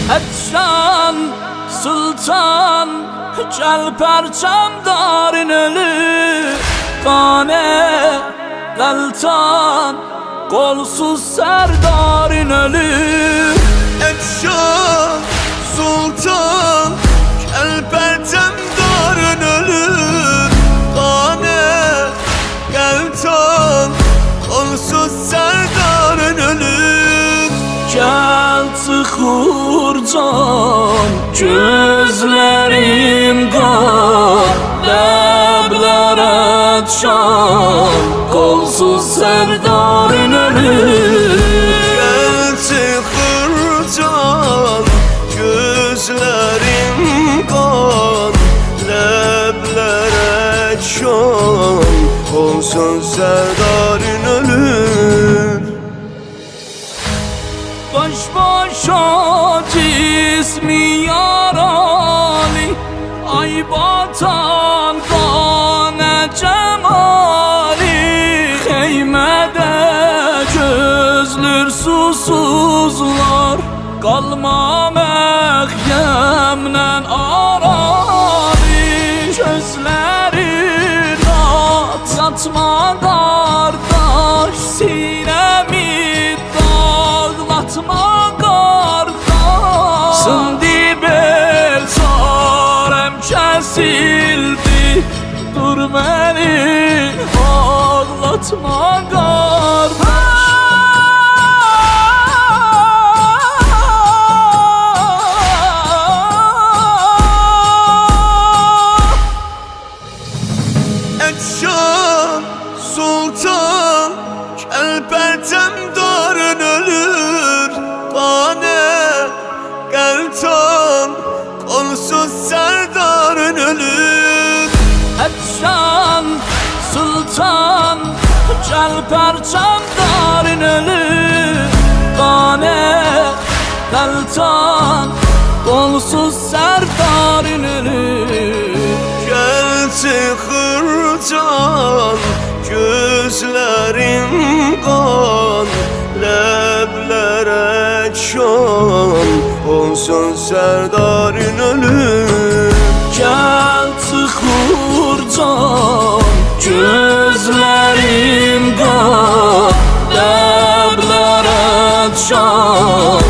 Etşan sultan gel perçemdarın ölü Kane galtan kolsuz serdarın ölü Etşan sultan gel perçemdarın ölü Kane galtan kolsuz serdarın ölü Gel tıxurcan gözlerim kan Leblerə çan kolsuz serdarın ölü Gel tıxurcan gözlerim kan Leblerə çan olsun serdarın ölür Baş başa cismi yarali Ay batan kane cemali Xeymede gözlür susuzlar Kalma məxyəmlə arali Gözlərin at yatma qardaş Sinəmi dağlatma qardaş Sindi bel çarəm kəsildi Dur məni ağlatma qardaş Etşan sultan gel perçemdarın ölür Kane galtan kolsuz serdarın ölür Etşan sultan gel perçemdarın ölü Kane galtan kolsuz serdarın ölü Gel tıxırcan gözlerim kan Leblerə çan olsun serdarın ölür Gel tıxurcan gözlerim kan Leblerə çan